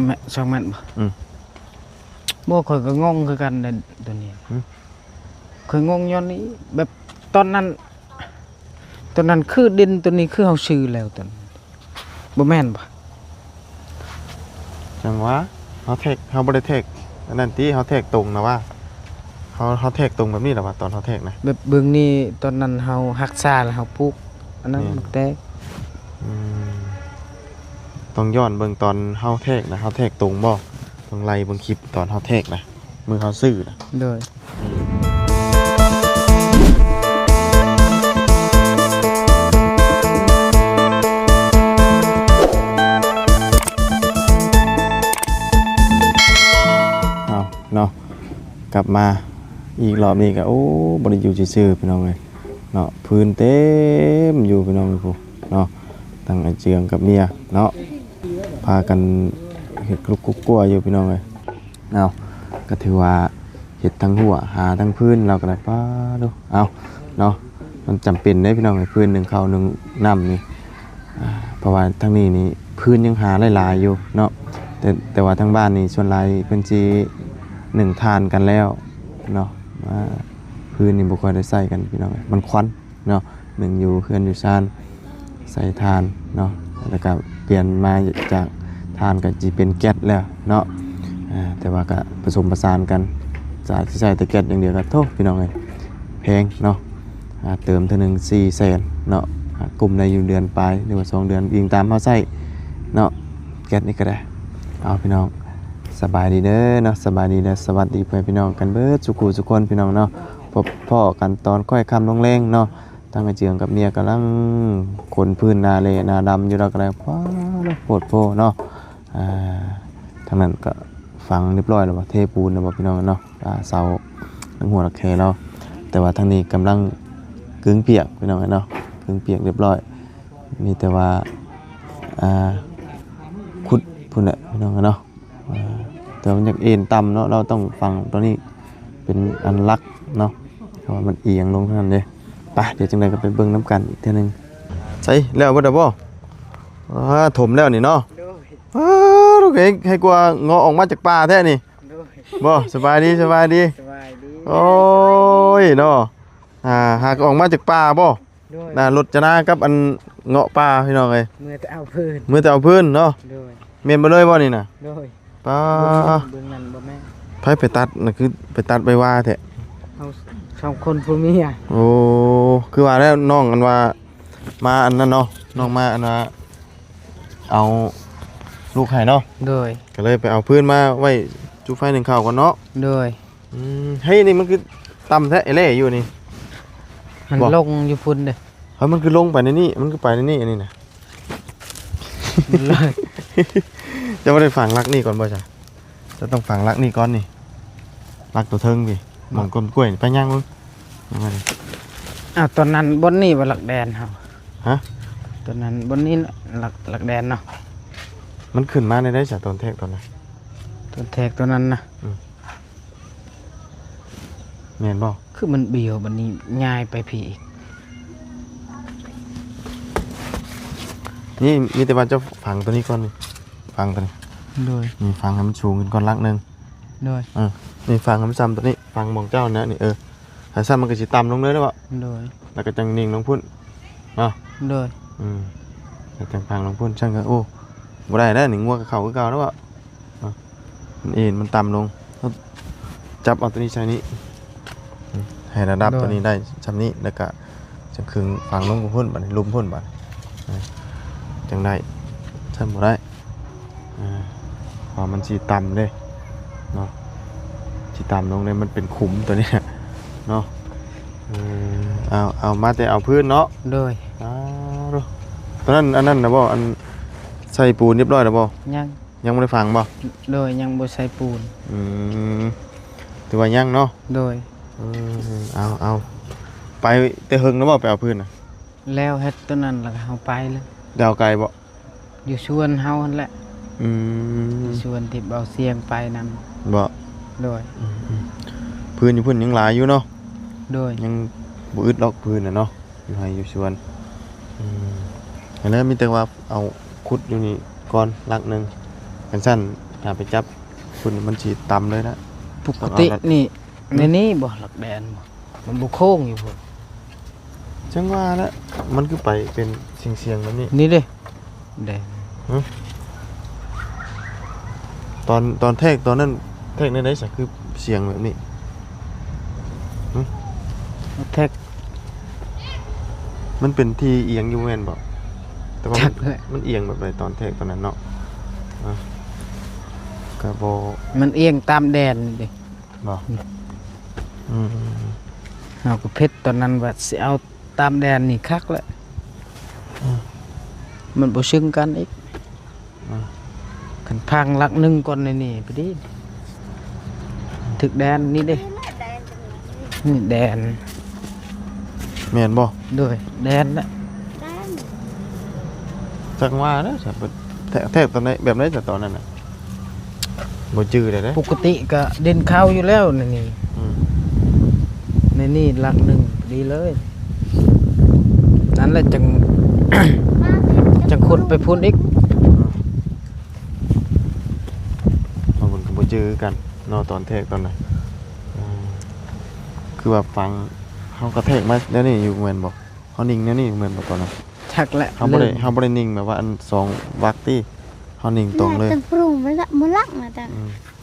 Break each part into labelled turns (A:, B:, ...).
A: แม่2เมตรบ่ข่อยก็งงคือกันเด้ตัวนี้ข่อยงงย้อนนี้แบบตอนนั้นคือดินตัวนี้คือเฮาซื้อแล้วตอนบ่แม่นบ่
B: จังหวะเฮาแทกเฮาบ่ได้แทกอันนั้นติเฮาแทกตรงนะว่าเฮาแทกตรงแบบนี้ล่ะว่าตอนเฮาแทกนะ
A: แบบเบิ่งนี่ตอนนั้นเฮารักษาแล้วเฮาปลูกอันนั้นมันแตก
B: ต้องย้อนเบิ่งตอนเฮาแทกนะเฮาแทกตรงบ่ต้องไล่เบิ่งคลิปตอนเฮาแทกนะมือเฮาซื้อนะ
A: โดย
B: เนาะกลับมาอีกรอบนี้ก็โอ้บ่ได้อยู่ซื่อๆพี่น้องเอ้ยเนาะพื้นเต็มอยู่พี่น้องพู่เนาะตั้งไอ้เจืองกับเมียเนาะพากันเฮ็ดกลุกกุ๊กกัวอยู่พี่น้องเอ้ยเอาก็ถือว่าเฮ็ดทั้งหัวหาทั้งพื้นเราก็ได้ป้าดูเอาเนาะมันจำเป็นเด้พี่น้องเอ้ยพื้น1ข้าว1น้ำนี่เพราะว่าทั้งนี้นี่พื้นยังหาหลายๆอยู่เนาะแต่ว่าทั้งบ้านนี่ส่วนหลายเพิ่นสิ1ทานกันแล้วเนาะพื้นนี่บ่ค่อยได้ใส่กันพี่น้องมันควันเนาะ1อยู่เฮือนอยู่ซ่านใส่ทานเนาะแล้วก็เปลี่ยนมาจากทานก็สิเป็นแก๊สแล้วเนาะแต่ว่าก็ผสมผสานกันจากที่ใส่แต่แก๊สอย่างเดียวก็โทษพี่น้องเอ้ยแพงเนาะเติมเท่านึง400,000เนาะกลุ่มในอยู่เดือนปลายหรือว่า2เดือนยิงตามเฮาใช้เนาะแก๊สนี่ก็ได้เอาพี่น้องสบายดีเด้อเนาะสบายดีเด้อสวัสดีเพื่อนพี่น้องกันเบิดสุขุสุคนพี่น้องเนาะพบพ่อกันตอนค่อยค่ำลงแรงเนาะตั้งไอ้เจืองกับเมียกำลังขนพื้นนาเลนาดำอยู่แล้วก็แล้วว้าวโพดโพเนาะทางนั้นก็ฝังเรียบร้อยแล้วว่าเทปูนแล้วว่าพี่น้องเนาะเสาทั้งหัวระแคเนาะแต่ว่าทางนี้กำลังกึ่งเปียกพี่น้องเนาะกึ่งเปียกเรียบร้อยมีแต่ว่าขุดพุ่นแหละพี่น้องเนาะแต่มันอยากเอ็นต่ำเนาะเราต้องฟังตัวนี้เป็นอันลักเนาะเพราะว่ามันเอียงลงเท่านั้นเลยไปเดี๋ยวจังไดก็ไปเบิ่งน้ำกันอีกเท่านึงใช่แล้วบ่ได้บ่ถมแล้วนี่เนาะลูกเองให้กว่างอออกมาจากป่าแท้นี่บ่สบายดีสบายดีโอ้ยเนาะหากออกมาจากป่าบ่รถจะนากับอันเงาะป่าพี่น้องเอ้ย
A: มือแต่เอาพื้น
B: เนาะเมียนบ่เลยบ่นี่น่ะป้า
A: เบิ่งนั่นบ่แม่
B: ไผไปตัดน่ะคือไปตัดไปว่าแท้
A: เฮา2คนผู้เมีย
B: โอ้คือว่าแล้วน้องกันว่ามาอันนั้นเนาะน้องมาอันว่าเอาลูกให้เนาะ
A: โดย
B: ก็เลยไปเอาพื้นมาไว้จุไฟ1ข้าวก่อนเนาะ
A: โดย
B: เฮ้ยนี่มันคือต่ำแท้ไอ้เล่อยู่นี่
A: มันลงอยู่พุ่นเด้
B: เฮ้ยมันคือลงไปในนี่มันคือไปในนี่อันนี้น่ะจะบ่ได้ฝังรักนี่ก่อนบ่จ้ะจะต้องฝังรักนี่ก่อนนี่รักตัวเทิงพี่หม่องก้นกล้วยไปย่างมึงมาดิ
A: ตอนนั้นบนนี่บ่หลักแดนเฮา
B: ฮะ
A: ตอนนั้นบนนี้หลักแดนเนาะ
B: มันขึ้นมาได้จากต้นแทกตอนนั้น
A: ต้นแทกตัวนั้นนะ
B: แม่นบ่
A: คือมันเบี้ยวบัดนี้ย้ายไปพี่อีก
B: นี่มีแต่ว่าจะฝังตัวนี้ก่อนนี่ฝังตัวนี้
A: โดย
B: นี่ฝังให้มันสูงขึ้นก่อนลักนึง
A: โดย
B: นี่ฝังให้มันซ้ำตัวนี้ฝังหม่องเจ้านะนี่ถ้าซ้ำมันก็สิต่ำลงเลยแล้วบ่
A: โดย
B: แล้วก็จังนิ่งลงพุ่นเนาะ
A: โดย
B: แล้วจังฝังลงพุ่นช่างก็โอ้บ่ได้แล้วนี่งัวกับเขาคือเก่าแล้วบ่มันเอ็นมันต่ำลงจับเอาตัวนี้ใส่นี้ให้ระดับตัวนี้ได้ซ้ำนี้แล้วก็จังคึงฝังลงพุ่นบัดนี้ลุมพุ่นบัดจังได้ซ้ำบ่ได้พอมันสิต่ำเด้เนาะสิต่ำลงเลยมันเป็นขุมตัวนี้เนาะเอามาแต่เอาพื้นเนาะ
A: โดย
B: ตอนนั้นอันนั้นนะบ่อันใส่ปูนเรียบร้อยแล้วบ่ยังไม่ได้ฝังบ่
A: โดยยังบ่ใส่ปูน
B: ถือว่ายังเนาะ
A: โดย
B: เอาไปแต่หึงแล้วบ่ไปเอาพื้นน่ะ
A: แล้วเฮ็ดตัวนั้นแล้วเฮาไปเลย
B: ดาวไกลบ่
A: อยู่ชวนเฮานั่นแหละชวนที่เบาเสียงไปนั่น
B: บ่
A: โดย
B: พื้นอยู่พุ่นยังหลายอยู่เนาะ
A: โดย
B: ยังบ่อึดดอกพื้นน่ะเนาะอยู่ให้อยู่ชวนอันนั้นมีแต่ว่าเอาขุดอยู่นี่ก่อนลักนึงกันสั้น ถ้าไปจับคุณมันสิต่ำเลยนะ
A: ปกตินี่ในนี้บ่หลักแดนบ่มันบ่โค้งอยู่พุ่น
B: จังว่าแล้วมันคือไปเป็นเสียงๆแบบนี้
A: นี่เด้แดน
B: ตอนแทกตอนนั้นแทกในไหนสักคือเสียงแบบนี้
A: แท็ก
B: มันเป็นที่เอียงอยู่แม่นบ่แต่ว่า
A: จักเลย
B: มันเอียงแบบไหนตอนแทกตอนนั้นเนาะก็บ่
A: มันเอียงตามแดนนี่เด้
B: บ่อืม
A: เฮาก็เพชรตอนนั้นว่าสิเอาตามแดนนี่คักแหละมันบ่ซึ่งกันอีกคันพังหลักหนึงก่อนในนี่ไปดิถึกแดนนี่เด้นี่แดน
B: แม่นบ่
A: ด้วยแดนน่ะ
B: จังว่าแล้วสักแทกตอนไหนแบบไหนแต่ตอนนั้นน่ะบ่จื้อได้เด้
A: ปกติก็เด่นเข้าอยู่แล้วในนี่
B: อืม
A: ในนี่หลักหนึงดีเลยนั่นแหละจัง จังขุดไปพุ่นอีก
B: บางคนก็บ่จื้อกันเนาะตอนแทกตอนนั้นคือว่าฟังเฮากระแทกมาแล้วนี่อยู่แม่นบ่เฮานิ่งแล้วนี่แม่นบ่ตอนนั้น
A: ชักแหละ
B: เฮาบ่ได้นิ่งแบบว่าอัน2วรรคที่เฮานิ่งตรงเลย
C: Tầng pru mới lắc mà ta.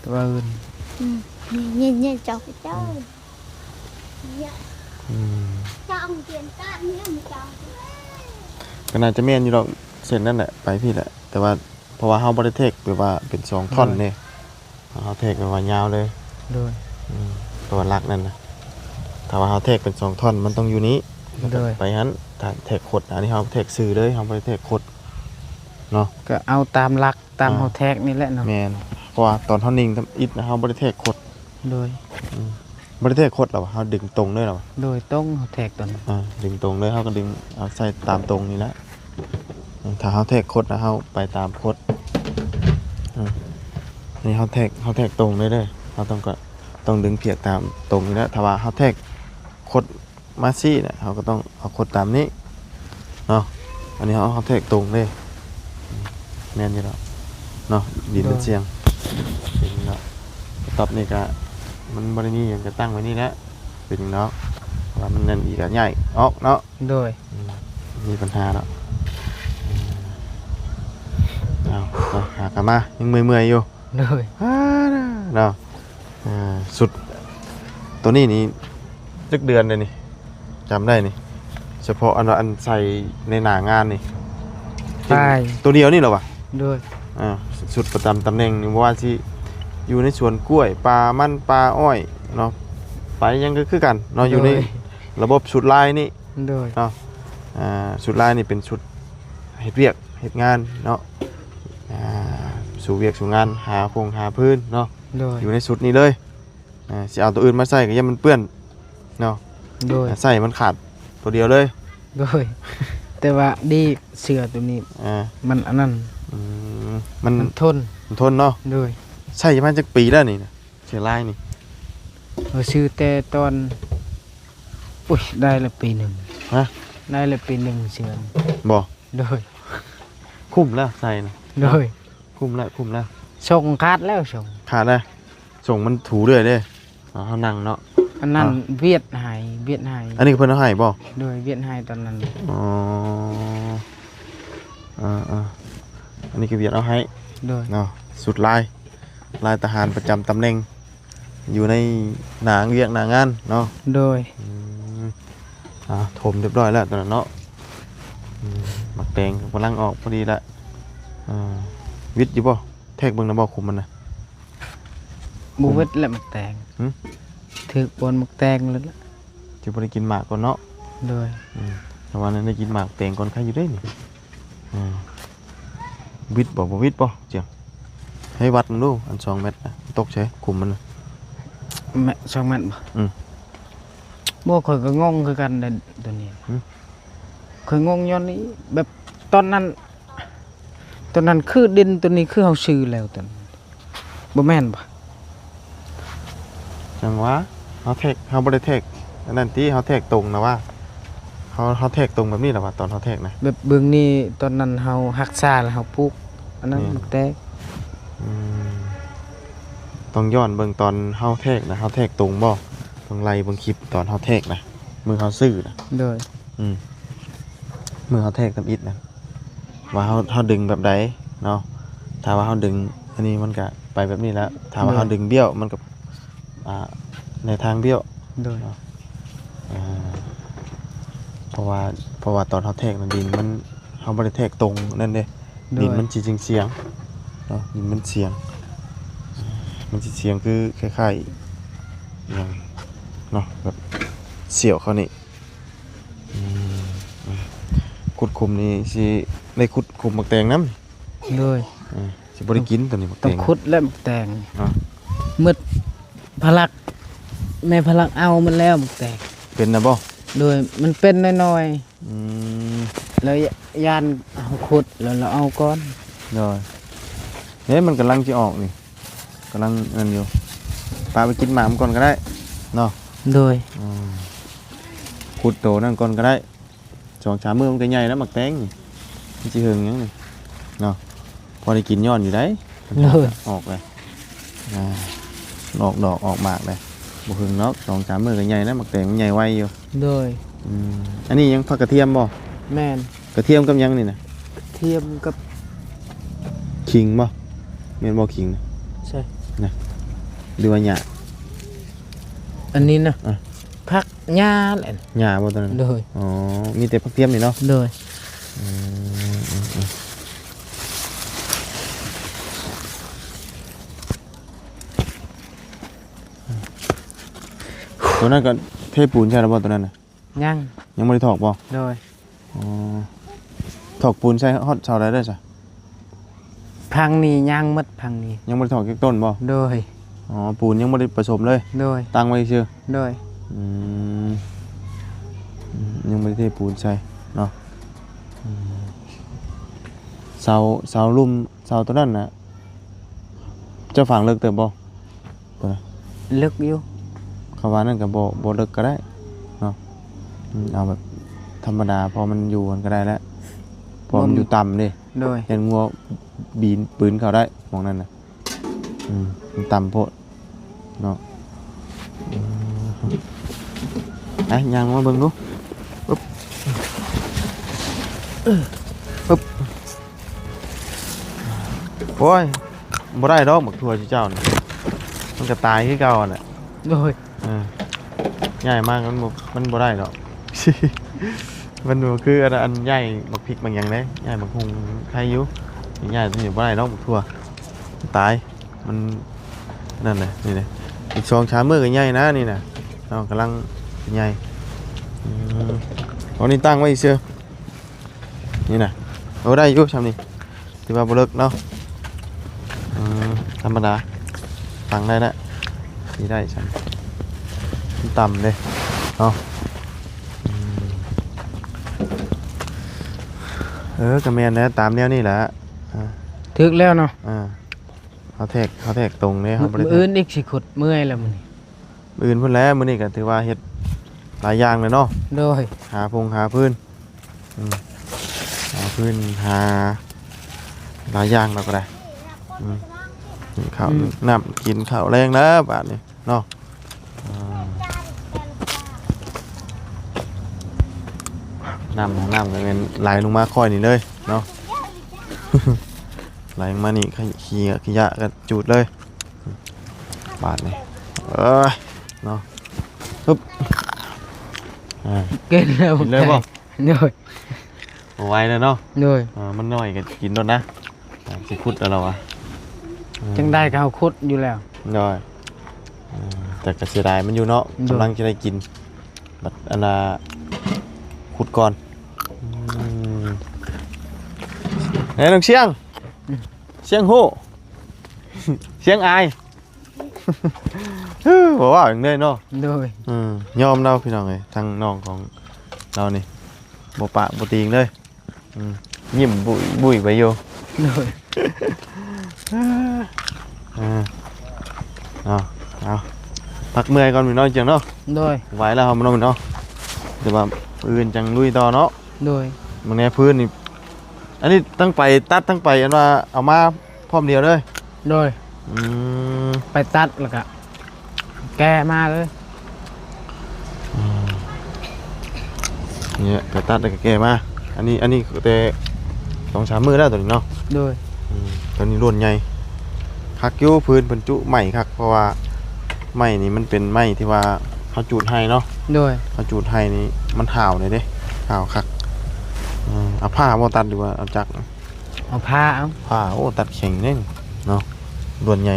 A: ตัวอื่น
C: Nhìn nhìn cháu cái cháu.
B: อืม
C: Trong tiền ta nhớ một cháu.
B: ก็น่าจะแม่นอยู่ดอกเส้นนั่นแหละไปพี่แหละแต่ว่าเพราะว่าเฮาบ่ได้เทคแบบว่าเป็น2ท่อนนี่เฮาเทคแบบว่ายาวเลย
A: ด้วย
B: ตัวหลักนั่นน่ะถ้าว่าเฮาเทคเป็น2ท่อนมันต้องอยู่นี้
A: ด้วย
B: ไปหันถ้าเทคขดอันนี้เฮาเทคสื่อเลยเฮาบ่ได้เทคขดเนาะ
A: ก็เอาตามหลักตามเฮาแทกนี่แหละเนาะ
B: แม่นเพราะว่าตอนเฮานิ่งทำอิดนะเฮาบ่ได้เทคขด
A: ด้วย
B: บ่ได้เทคขดหรอกเฮาดึงตรงเลยหรอ
A: โดยต้องเฮาแทกตอนนั้น
B: ดึงตรงเลยเฮาก็ดึงเอาใส่ตามตรงนี่แหละถ้าเฮาเทคขดนะเฮาไปตามขดนี่เฮาแทกตรงเลยเด้อเฮาต้องดึงเพียกตามตรงนี่แหละถ้าว่าเฮาแทกขดมาซี่เนี่ยเฮาก็ต้องเอาขดตามนี้เนาะอันนี้เฮาแทกตรงเลยแม่นอยู่แล้วเนาะดินเป็นเสียงเป็นเนาะตอบนี่ก็มันบ่ได้มีหยังจะตั้งไว้นี่แหละเป็นเนาะว่ามันนั่นอีกก็ใหญ่ออกเนาะ
A: โดย
B: มีปัญหาแล้วเอาหากลับมายังเมื่อยๆอยู่
A: โดย
B: เนาะสุดตัวนี้นี่จักเดือนเลยนี่จำได้นี่เฉพาะอันใส่ในหน้างานนี่
A: ตาย
B: ตัวเดียวนี่เหรอวะ
A: โดย
B: สุดประจำตำแหน่งนี่ว่าที่อยู่ในสวนกล้วยปลามันปลาอ้อยเนาะไปยังก็คือกันเนาะอยู่ในระบบชุดลายนี่
A: โดย
B: เนาะชุดลายนี่เป็นชุดเฮ็ดเวียกเฮ็ดงานเนาะสู่เวียกสู่งานหาพื้นเนาะ
A: โดย
B: อยู่ในชุดนี้เลยสิเอาตัวอื่นมาใส่ก็ยังมันเปื้อนเนาะ
A: โดย
B: ใส่มันขาดตัวเดียวเลย
A: โดยแต่ว่าดีเสื้อตัวนี้ มันอันนั้น
B: มัน
A: มันทน
B: ทนเนาะ
A: โดย
B: ใช่มาจากปีแล้วนี่นะเสือลายนี่
A: เราซื้อแต่ตอนอุ้ยได้ละปีหนึ่ง
B: ฮะ
A: ได้ละปีหนึ่งเสื้อ
B: บ่
A: โดย
B: คุ้มแล้วใส่นะ
A: โดย
B: คุ้มแล้ว
A: ส่งขาดแล้วส่ง
B: ขาดแล้วส่งมันถูเรื่อยเด้เฮานั่งเนาะ
A: อันนั้นเวียดหาย
B: อันนี้เพิ่นเอาให้บ่
A: โดยเวียดหายตอนนั้น
B: อ๋ออันนี้คือเวียดเอาให้
A: โดย
B: เนาะสุดลายทหารประจำตำแหน่งอยู่ในหนางเวียกหนางานเนาะ
A: โดย
B: ถมเรียบร้อยแล้วตอนนั้นเนาะหมักแตงกำลังออกพอดีละวิทย์อยู่บ่แทกเบิ่งนะบ่คุมมันนะ
A: บูเวตและมักแตง
B: หึ
A: ถือบนมักแตงเลยละ
B: จะบ่ได้กินหมากก่อนเนาะ
A: โดย
B: แต่ว่านั้นได้กินหมากแตงก่อนใครอยู่ได้นี่วิทย์บ่วิทย์บ่เจียงให้วัดมันดูอัน2 เม็ดนะตกใช่คุมมันนะ
A: แม่สองมันบ่ บ่ข่อยก็งงคือกันเด้อตัวนี้ข่อยงงย้อนนี้แบบตอนนั้นคือดินตัวนี้คือเฮาซื้อแล้วตอนบ่แม่นบ่
B: จังหวะเฮาบ่ได้แทกอันนั้นที่เฮาแทกตรงนะว่าเฮาแทกตรงแบบนี้ล่ะว่าตอนเฮาแทกนะ
A: แบบเบิ่งนี่ตอนนั้นเฮารักษาแล้วเฮาปลูกอันนั้นมักแตง
B: อืม ต้องย้อนเบิ่งตอนเฮาแทกนะเฮาแทกตรงบ่ต้องไล่เบิ่งคลิปตอนเฮาแทกนะมือเฮาซื้อนะ
A: โดย
B: มือเฮาแทกกับอิดนะว่าเฮาดึงแบบใดเนาะถ้าว่าเฮาดึงอันนี้มันก็ไปแบบนี้แล้วถ้าว่าเฮาดึงเบี้ยวมันก็ในทางเบี้ยว
A: โดย
B: อ่าเพราะว่าตอนเฮาแทกนั้นดินมันเฮาบ่ได้แทกตรงนั่นเด้ดินมันสิเสียงเนาะดินมันเสียงมันสิเสียงคือคล้ายๆอย่างเนาะแบบเสียวเขานี่ขุดคุมนี่สิได้ขุดคุมหมักแตงน้ำ
A: โดย
B: สิบ่ได้กินตัวนี้หมักแต
A: ต้อง
B: ง
A: ขุดและแตง
B: เนาะ
A: มืดพลักแม่พลักเอามันแล้วบักแตง
B: เป็นนะบ่
A: โดยมันเป็นน้อย
B: อืม
A: ๆแล้วยานเอาขุดแล้วเราเอาก้อน
B: ได้เฮ้ยมันกำลังสิออกนี่กำลังนั่นอยู่ปลาไปกินหมามนก่อนก็ได้เนาะ
A: โดย
B: ขุดโตนั่นก่อนก็ได้2-3 มื้อมันก็ใหญ่แล้วหมักแตงนี่มันสิเฮิงหยังนี่เนาะพอได้กินย้อนอยู่ได้
A: โดย
B: ออกเลยออกดอกออกหมากเลยบ่เฮิงเนาะ2-3 มื้อก็ใหญ่แล้วหมักแตงมันใหญ่ไวอยู่
A: โดย
B: อันนี้ยังผักกระเทียมบ่
A: แม่น
B: กระเทียมกับหยังนี่นะ
A: เทียมกับ
B: ขิงบ่แม่นบ่ขิงนะ
A: ใช่
B: หรือว่าหญ้า
A: อันนี้นะ
B: อ่ะ
A: ผักหญ้าแหละ
B: หญ้าบ่ตัวนั้น
A: โดย
B: อ๋อมีแต่ผักเทียมนี่เนาะ
A: โดย
B: ตัวนั้นก็เทปูนใช่แล้วบ่ตัวนั้นน่ะ
A: ย่าง
B: ยังบ่ได้ถอกบ่
A: โดย
B: อ๋อถอกปูนใช่ฮอดเช้าได้เด้อจ้ะ
A: พังนี่ย่างหมดพังนี่
B: ยังบ่ได้ถอกจักต้นบ่
A: โดย
B: อ๋อปูนยังบ่ได้ผสมเลย
A: โดย
B: ตั้งไว้ซื่อ
A: โดย
B: อืมยังไม่ได้เทปูนใช่เนาะเสาลุ่มเสาตัวนั้นนะเจ้าฝั่งเลิกเติมบ่ตัวนั้น
A: ลึกอยู่
B: เขาว่านั่นกับบ่เลิกก็ได้เนาะเอาแบบธรรมดาพอมันอยู่กันก็ได้แล้วพอมันอยู่ต่ำดิ
A: โดย
B: เห็นงัวบีนปืนเขาได้มองนั่นนะมันต่ำโพดเนาะไอ้ยังมาเบิ่งดูปึ๊บโอ้ยบ่ได้ดอกหมักถั่วเจ้านี่มันจะตายคือเก่าน่ะ
A: โดย
B: ใหญ่มากมันบ่ได้ดอก มันบ่คืออันใหญ่บักพริกบางอย่างเด้ใหญ่บักฮุงใครอยู่ใหญ่ที่บ่ได้ดอกหมักถั่วตายมันนั่นแหละนี่แหละอีก2-3 มื้อก็ใหญ่นะนี่น่ะเนาะกำลังใหญ่อันนี้ตั้งไว้ซื่อนี่น่ะเอาได้อยู่ซ้ำนี่ถือว่าบ่เลิกเนาะธรรมดาตั้งได้แล้วนี่ได้ซ้ำต่ำเลยเนาะก็แม่นแล้วตามแนวนี่แหละ
A: ถึกแล้วเนาะ
B: เขาแทกตรงนี้เขาบ่ได้
A: มื้ออื่นอีกสิขุดเมื่อยแล้วมื้อนี้
B: อื่นเพิ่นแล้วมื้อนี้ก็ถือว่าเฮ็ดหลายอย่างเลยเนาะ
A: โดย
B: หาพื้นหาพื้นหาหลายอย่างเราก็ได้กินข้าวน้ำกินข้าวแรงแล้วบาดนี้เนาะน้ำก็เป็นไหลลงมาค่อยนี่เลยเนาะ ไหลลงมานี่ขยะก็จูดเลยบาดนี่เนาะปึ๊บ
A: กินแล้ว
B: กินเลยบ่
A: โดย
B: เอาไว้แล้วเนาะ
A: โดย
B: มันน้อยก็กินโดนนะสิขุดแล้วเราอะ
A: จังได้ก็เอาขุดอยู่แล้ว
B: น้อยแต่ก็เสียดายมันอยู่เนาะกำลังจะได้กินบัดอันน่ะขุดก่อนไหนน้องเชียงเชียงโห เชียงอาย บอกว่าอย่างนี้เนาะ
A: โดย
B: ยอมเราพี่น้องเลยทางน้องของเรานี่บ่ปะบ่ตีงเลยยิ้มบุยไปอยู่
A: โดย
B: เอาพักเมื่อยก่อนพี่น้องจังเนาะ
A: โดย
B: ไหวแล้วครับพี่น้องเนาะเดี๋ยวว่าอื่นจังลุยต่อเนาะ
A: โดย
B: บางแนวพื้นนี่อันนี้ตั้งไปตัดตั้งไปอันว่าเอามาพร้อมเดียวเลย
A: โดย
B: อืม
A: ไปตัดแล้วก็แก้มาเลย
B: เนี่ยไปตัดแล้วก็แก้มาอันนี้แต่2-3มื้อแล้วตัวนี้เนาะ
A: โดย
B: ตัวนี้ร่วนใหญ่คักอยู่พื้นเพิ่นจุใหม่คักเพราะว่าไม้นี่มันเป็นไม้ที่ว่าเขาจูดให้เนาะ
A: โดย
B: เขาจูดให้นี่มันห่าวเลยเด้ห่าวคักเอาผ้าบ่ตัดดีกว่าเอาจักร
A: เอาผ้าเอา
B: ผ้าโอ้ตัดแข็งเด้งเนาะร่วนใหญ่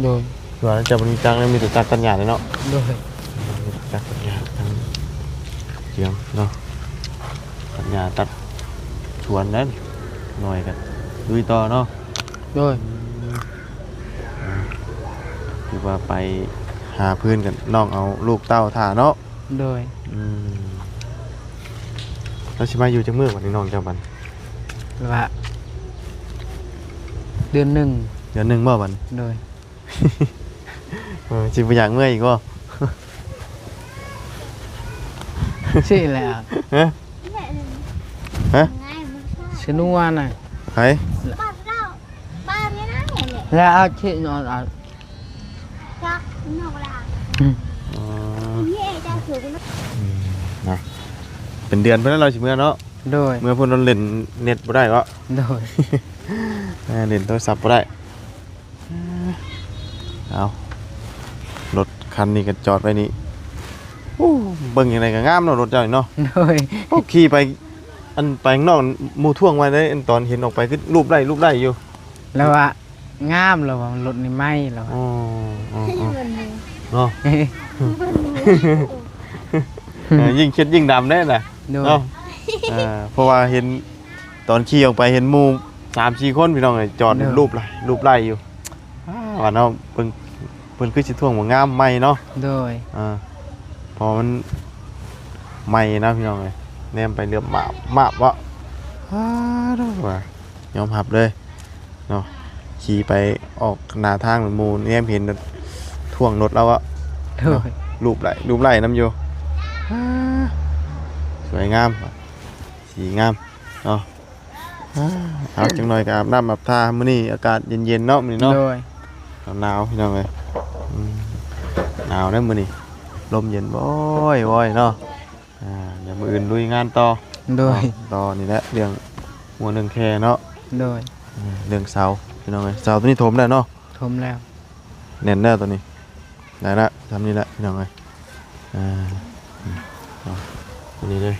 A: โดย
B: ส่วนจะบ่มีจักรแล้วมีแต่จักรตัดหญ้าเลยเนาะ
A: โดย
B: มีแต่จักรตัดหญ้าทั้งเจียงเนาะตัดหญ้าตัดสวนนั้นหน่อยกันลุยต่อเนาะ
A: โดย
B: คือว่าไปหาพื้นกันน้องเอาลูกเต้าถ่าเนาะ
A: โดย
B: แล้วสิมาอยู่จังมื้อวันนี้น้องเจ้าบัน
A: ว่าเดือนหนึ่ง
B: เดือนหนึงบ่บัน
A: โดย
B: สิบ่อยากเมื่อยอีกบ่
A: สิแหละ
B: ฮะ ฮะ
C: ง่ายมันชา
A: ชนัวน่ะ
B: ไผ
C: บ้านเราบ้านไม่น่าเห็นเลย
A: แล้วเอาที่นอนเอา
C: จักนอกลา
B: อ๋อ
C: พี่เอจะถือกัน
B: นะเป็นเดือนเพิ่นแล้วเราสิเมื่อเนาะ
A: โดย
B: เมื่อเพิ่นเราเล่นเน็ตบ่ได้เนาะ
A: โดย
B: เล่นโทรศัพท์บ่ได้เอารถคันนี้ก็จอดไว้นี่โอ้เบิ่งยังไงก็งามเนาะรถเจ้านี่เนาะ
A: โดย
B: โอ้ขี่ไปอันไปข้างนอกหมู่ท่วงไว้ได้อันตอนเห็นออกไปคือรูปได้อยู่
A: แล้วว่างามแล้วว่ารถนี่ไหม้แล้วว่ะ
B: อ๋ออ๋ออ๋อ
C: เงินเลย
B: เนาะยิ่งเช็ดยิ่งดำแน่น่ะ
A: โดย
B: เนาะเพราะว่าเห็นตอนขี่ออกไปเห็นหมู่3-4 คนพี่น้องจอดรูปไล่อยู่ว่าเนาะเพิ่นคือสิท่วงว่างามใหม่เนาะ
A: โดย
B: พอมันใหม่นะพี่น้องเอ้ยแนมไปเรือมาบวะดอกว่ายอมรับเลยเนาะขี่ไปออกหน้าทางหมู่แนมเห็นท่วงรถแล้วอะ
A: โดย
B: รูปไหลน้ำอยู่สวยงามสีงามเนาะเอาจังหน่อยก็อาบน้ำอาบท่ามื้อนี้อากาศเย็นๆเนาะมื้อนี้เนาะ
A: โดย
B: หนาวพี่น้องเอ้ยหนาวได้อมื้อนี้ลมเย็นบ่อยเนาะเดี๋ยวมื้ออื่นลุยงานต่อ
A: โดย
B: ต่อนี่แหละเรื่องหัวเรื่องแค่เนาะ
A: โดย
B: เรื่องเสาพี่น้องเอ้ยเสาตัวนี้ถมแล้วเนาะ
A: ทมแล้ว
B: แน่นแล้วตัวนี้ได้ละทำนี่แหละพี่น้องเอ้ยตัวนี้เลย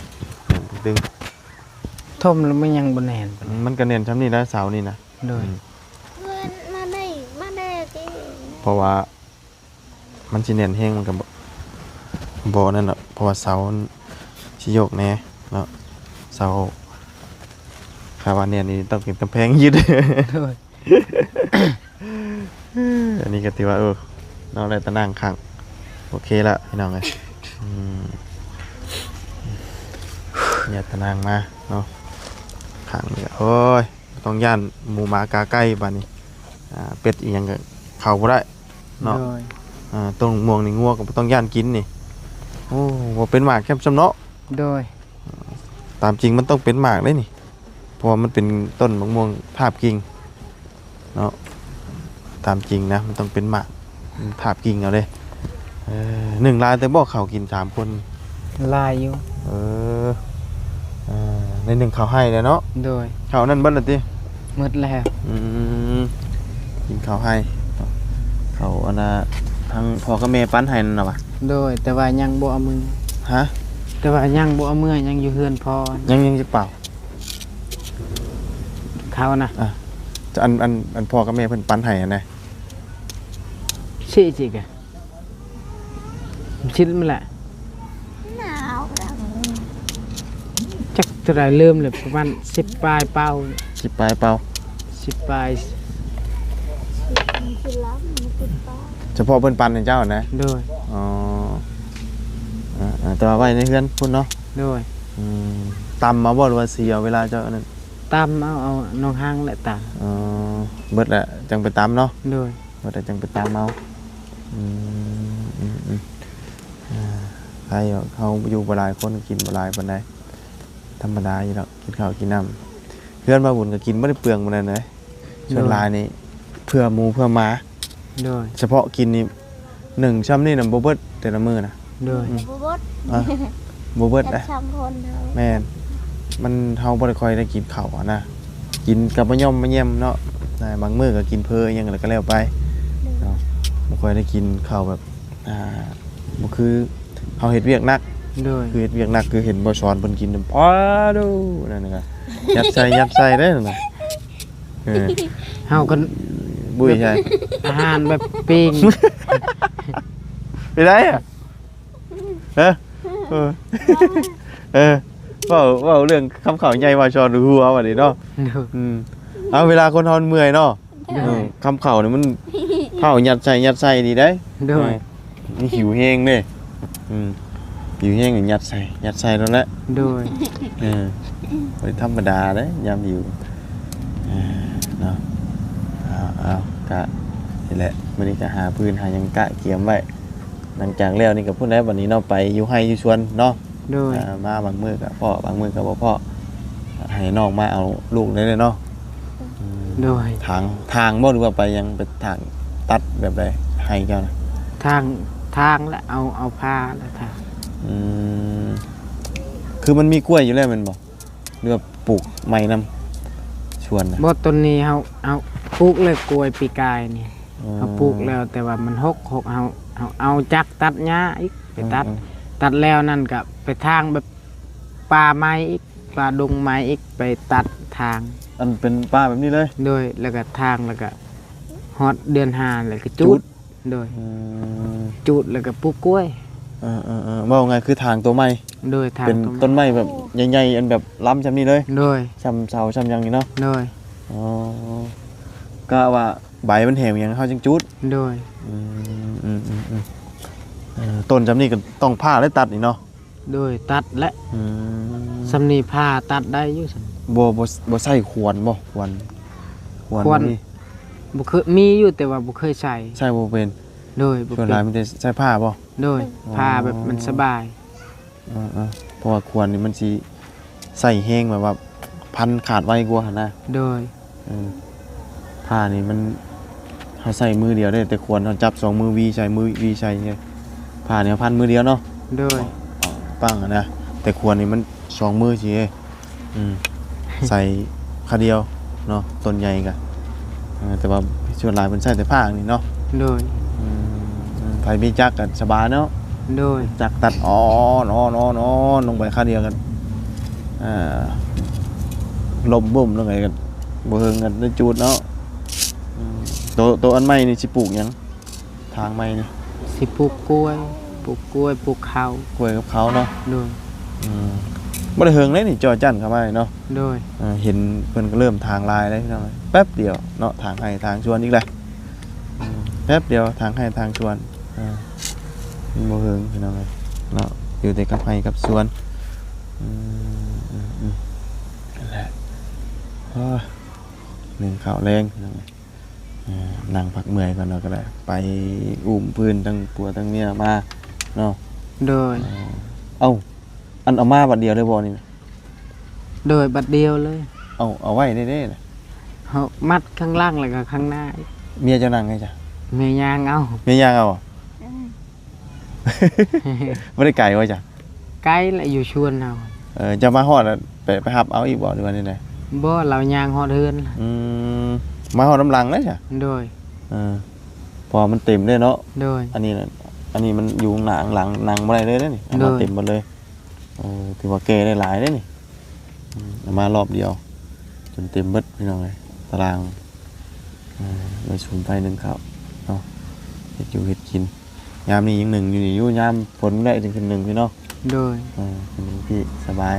B: แน่นตึง
A: ทมแล้วมันยังบนแหนปานใด
B: มันก็แน่นทำนี่แล้วเสานี่นะ
A: โดย
C: เงินมาได้ที่
B: เพราะว่ามันสิแน่นแห้งมันก็บ่นั่นแหละเพราะว่าเสามันสิโยกแน่เนาะเสาคาว่าเนี่ยนี่ต้องเป็นกำแพงยึด
A: โดย
B: อันนี้ก็ถือว่าน้องได้ตะนั่งข้างโอเคละพี่น้องเลยอย่าตะนั่งมาเนาะข้างนี้โอ้ยต้องย่านหมูหมากาใกล้บ้านนี้เป็ดอีกอย่างก็เข้าบ่ได้เนาะ
A: โดย
B: ต้นม่วงนี่งัวก็บ่ต้องย่านกินนี่โอ้บ่เป็นหมากแค่ซำเนาะ
A: โดย
B: ตามจริงมันต้องเป็นหมากเลยนี่เพราะว่ามันเป็นต้นมะม่วงทาบกิ่งเนาะตามจริงนะมันต้องเป็นหมากทาบกิ่งเอาเลย1 ลายแต่บอกเขากิน3 คน
A: ลายอยู่
B: ใน1เขาให้เลยเนาะ
A: โดย
B: เขานั่นเบิ้ลละติ
A: หมดแล้ว
B: กินเขาให้เขาอันน่ะทั้งพ่อกับแม่ปั้นให้นั่นน่ะวะ
A: โดยแต่ว่ายังบ่เอามือ
B: ฮะ
A: แต่ว่ายังบ่เอามือยังอยู่เฮือนพอ
B: ยังจะเปล่า
A: เขานะ
B: จะอันพ่อกับแม่เพิ่นปั้นให้อันใด
A: สิจิกะชิดมันแหละ
C: หนาวแล้ว
A: จักเท่าไหร่เริ่มเลยประมาณ10ปลายเป้า
B: สิปลายเปล่า
A: 10ปลาย
C: มันกินแล้วมันกินปลา
B: เฉพาะเพิ่นปั้นให้เจ้านะ
A: โดย
B: อ๋อแต่ว่าไว้ในเฮือนพุ่นเนาะ
A: โดย
B: ตำมาบ่หรือว่าเสียเวลาเจ้าอันนั้น
A: ตามเอาน้องห้างแหละตาม
B: อ๋อเบิดแหละจังไปตำเนาะ
A: โดย
B: เบิดแล้วจังไปตำเอาใครเขาอยู่บ่หลายคนกินบ่หลายปานใดธรรมดาอยู่แล้วกินข้าวกินน้ำเพื่อนมาบุญก็กินบ่ได้เปลืองปานนั้นเลยส่วนหลายนี่เพื่อหมูเพื่อหมา
A: โดย
B: เฉพาะกินนี่1ชำนี่น่ะบ่เบิดแต่ละมื้อนะ
A: โดย
C: บ่บด
B: อ่ะบ่เบิด
C: แต่
B: นะ
C: ช่างคนเฮา
B: แม่นมันเฮาบ่ได้ค่อยได้กินข้าวอะนะกินกับมะย่อมมะแยมเนาะบางมื้อก็กินเพออิหยังแล้วก็แล้วไปเนาะบ่ค่อยได้กินข้าวแบบบ่คือเฮาเฮ็ดเวียกหนัก
A: โดย
B: คือเฮ็ดเวียกหนักคือเห็นบ่สอนเพิ่นกินน้ำปลาดูนั่นน่ะยัดใส่เด้อนั่นน่ะเออ
A: เฮาก็
B: บุ้ยใช่
A: อาหารแบบปิ้ง
B: ไปได้อ่ะเออเออเออเว้าเรื่องคำเขาใหญ่ว่าสอนหัวว่านี่เนาะ
A: โดย
B: เอาเวลาคนทอนเมื่อยเนาะคำเข่าเนี่ยมันเข้ายัดใส่ดีได้
A: โดย
B: นี่หิวแห้งเด้หิวแห้งก็ยัดใส่แล้วแหละ
A: โดย
B: เป็นธรรมดาเด้ยามหิวเนาะเอากะนี่แหละมื้อนี้ก็หาพื้นหาหยังกะเกียมไว้หลังจากแล้วนี่ก็พูดได้วันนี้เนาะไปอยู่ไห้อยู่สวนเนาะ
A: โดย
B: มาบางมื้อก็พ่อบางมื้อก็บ่พ่อให้น้องมาเอาลูกได้เลยเนาะ
A: โดย
B: ทางบ่หรือว่าไปยังเป็นทางตัดแบบใดให้เจ้านะ
A: ทางแล้วเอาผ้าแล้วทาง
B: คือมันมีกล้วยอยู่แล้วแมันบ่หรือว่าปลูกไม้นำชวนนะ
A: บ่ต้นนี้เฮาปลูกเลยกล้วยปีกายนี่เฮาปลูกแล้วแต่ว่ามันหกเฮาเอาจักตัดหญ้าอีกไปตัดแล้วนั่นก็ไปทางแบบป่าไม้อีกป่าดงไม้อีกไปตัดทาง
B: อันเป็นป้าแบบนี้เลย
A: โดยแล้วก็ทางแล้วก็ฮอดเดือน5แล้วก็จุดโดยจุดแล้วก็ปลูกกล้วย
B: ว่าไงคือทางตัวไม้
A: โดยทาง
B: เป็นต้นไม้แบบใหญ่ๆอันแบบล้ำจำนี้เลย
A: โดย
B: ชำเสาชำหยังนี่เนาะ
A: โดย
B: อ๋อก็ว่าใบมันแหงอย่างเฮาจังจุด
A: โดย
B: ต้นจำนี้ก็ต้องผ่าและตัดนี่เนาะ
A: โดยตัดและสำนีผ้าตัดได้อยู่ซั่น
B: บ่ใส่ควรบ่ควร
A: ควร
B: นี่
A: บ่เคยมีอยู่แต่ว่าบ่เคยใส่
B: ใช่บ่เป็น
A: โดยบ่
B: ส่วน
A: เป็
B: หลาย
A: น
B: มันจะใส่ผ้าบ่
A: โดยผ้าแบบมันสบาย
B: เพราะว่าควรนี่มันสิใส่แห้งแบบว่าพันขาดไวกว่าหั่นนะ
A: โดย
B: ผ้านี่มันเฮาใส่มือเดียวได้แต่ควรเฮาจับ2มือวีใส่มือวีใส่ไงผ้านี่พันมือเดียวเนาะ
A: โดย
B: ปังอะนะแต่ควรนี่มัน2มือสิใส่คาเดียวเนาะต้นใหญ่กะแต่ว่าส่วนหลายมันใส่แต่ผ้านี่เนาะ
A: โดย
B: ไผมีจักรก็สบายเนาะ
A: โดย
B: จักรตัดลงไปคาเดียวกันลมบ่มลงไปกันบ่เฮิงกันได้จูดเนาะตัวอันใหม่นี่สิปลูกหยังทางใหม่นี่
A: สิปลูกกล้วยปลูกข้าว
B: กล้วยกับเขาเนาะ
A: โดย
B: บ่ได้เฮิงเลยนี่จอจั่นเข้ามาเนาะ
A: โดย
B: เห็นเพิ่นก็เริ่มทางลายแล้วพี่น้องแป๊บเดียวเนาะทางให้ทางชวนอีกแล้วแป๊บเดียวทางให้ทางชวนมันบ่เฮิงพี่น้องเนาะอยู่แต่กับให้กับสวนนั่นแหละหนึ่งข้าวแรงพี่น้องนั่งพักเมื่อยก่อนเนาะก็ได้ไปอุ้มพื้นทั้งปัวทั้งเมียมาเนาะ
A: โดย
B: เอ้าอันเอามาบัดเดียวเลยบ่นี่นะ
A: โดยบัดเดียวเลย
B: เอาไว้ได้ๆนะ
A: เฮามัดข้างล่างแล้วก็ข้างหน้าอีก
B: เมียเจ้านั่งไงจ้ะ
A: แม่ย่างเอา
B: เมียย่างเอา ไม่ได้ไก่ไว้จ้ะ
A: ไกลและอยู่ชวนเอา
B: จะมาฮอดแล้วไปหับเอาอีกบ่หรือว่านี่ไง
A: บ่เราย่างฮอดเฮือน
B: มาฮอดน้ำลังเลยจ้ะ
A: โดย
B: พอมันเต็มเลยเนาะ
A: โดย
B: อันนี้มันอยู่หนังหลังหนังบ่ได้เลยนี่เอามา
A: โดย
B: เต็มหมดเลยถือว่าเกได้หลายเลยนี่เอามารอบเดียว จนเต็มเบิดพี่น้องเลยตารางไว้สูมไฟหนึ่งข้าวเนาะเฮ็ดอยู่เฮ็ดกินยามนี้ยังหนึ่งอยู่นี่อยู่ยามฝนได้ถึงหนึ่งพี่น้อง
A: โดย
B: เป็นพี่สบาย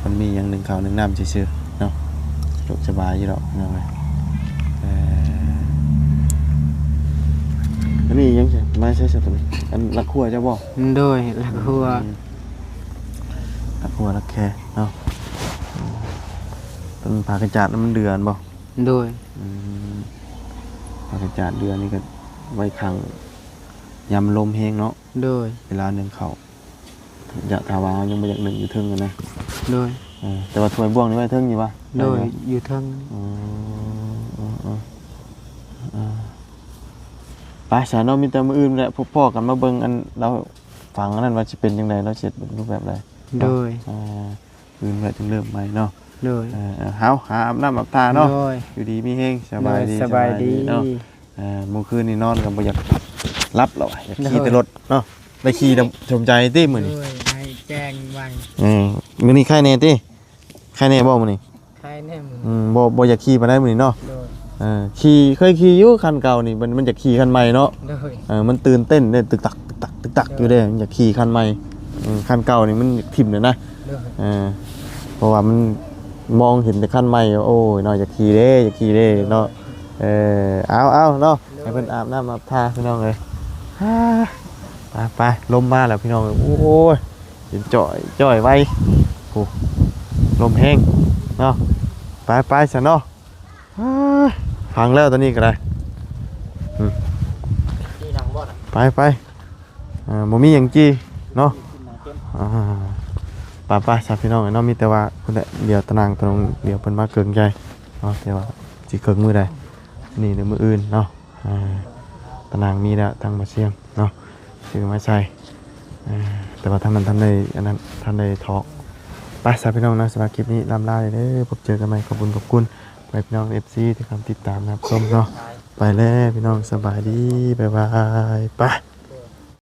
B: มันมีอย่างหนึ่งข้าวหนึ่งน้ำซื่อๆเนาะลูกสบายอยู่ดอกน้องเลยอันนี้ยังใช่ไม่ใช่สัตว์ตัวนี้อันละขั้วเจ้าบ่
A: โดยแล้วก็ว่า
B: ละขั้วละแค่เนาะต้นผากระจาดมันเดือนบ่
A: โดย
B: ผากระจาดเดือนนี่ก็ไว้ขังยำลมแห้งเนาะ
A: โดย
B: เวลาหนึ่งข้าวอยากถาวายังไม่อยากหนึ่งอยู่เทึงกันนะ
A: โดย
B: แต่ว่าถ้วยบ่วงนี่ไว้เทึงอยู่ปะ
A: โดยอยู่เทั้ง
B: ไปสาเนาะมีแต่มื้ออื่นแหละพวกพ่อกันมาเบิ่งอันเราฟังอันนั้นว่าสิเป็นจังไดเราสิเป็นรูปแบบใด
A: โดย
B: อื่นไว้ถึงเริ่มใหม่เนาะ
A: โดย
B: เฮาหาอาบน้ำอาบท่าเนาะ
A: โดย
B: อยู่ดีมีแฮงสบายดี
A: สบายดี
B: เนาะเมื่อคืนนี่นอนก็บ่อยากรับหรอกอยากขี่แต่รถเนาะได้ขี่แล้วชมใจติมื้อนี้
A: โดยให้แจ้งวัน
B: มื้อนี้ใครแน่ติใครแน่บ่มื้อนี้
A: ใครแน่มึง
B: บ่อยากขี่ปานใดมื้อนี้เนาะ
A: โดย
B: ขี่เคยขี่อยู่คันเก่านี่มันอยากขี่คันใหม่เนาะ
A: โดย
B: มันตื่นเต้นเด้ตึกตักตึกตักตึกตักอยู่เด้มันอยากขี่คันใหม่คันเก่านี่มันทิ่มเลยนะ
A: โดย
B: เพราะว่ามันมองเห็นแต่คันใหม่โอ้ยน้อยอยากขี่เด้อยากขี่เด้เนาะเอาเนาะให้เพิ่นอาบน้ำอาบท่าพี่น้องเลยไปลมมาแล้วพี่น้องโอ้ยเห็นจ่อยไว้โอ้ลมแห้งเนาะไปซะเนาะพังแล้วตอนนี้ก็ได้
A: ที่หลังบ่อน
B: ไปบ่มีหยังจี้เนาะไปสาพี่น้องเนาะมีแต่ว่าเพิ่นแหละเดี๋ยวตารางตรงเดี๋ยวเพิ่นมาเกิงใจเนาะแต่ว่าสิเกิงมื้อใดนี่หรือมื้ออื่นเนาะตารางมีแล้วทางมาเสียงเนาะซื้อมาใช้แต่ว่าทางนั้นท่านได้อันนั้นท่านได้ทอกไปสาพี่น้องนะสำหรับคลิปนี้ลำลาเลยเด้อพบเจอกันใหม่ขอบคุณไปพี่น้อง FC ที่คำติดตามนะครับชมเนาะไปแล้วพี่น้องสบายดีบ๊ายบายไป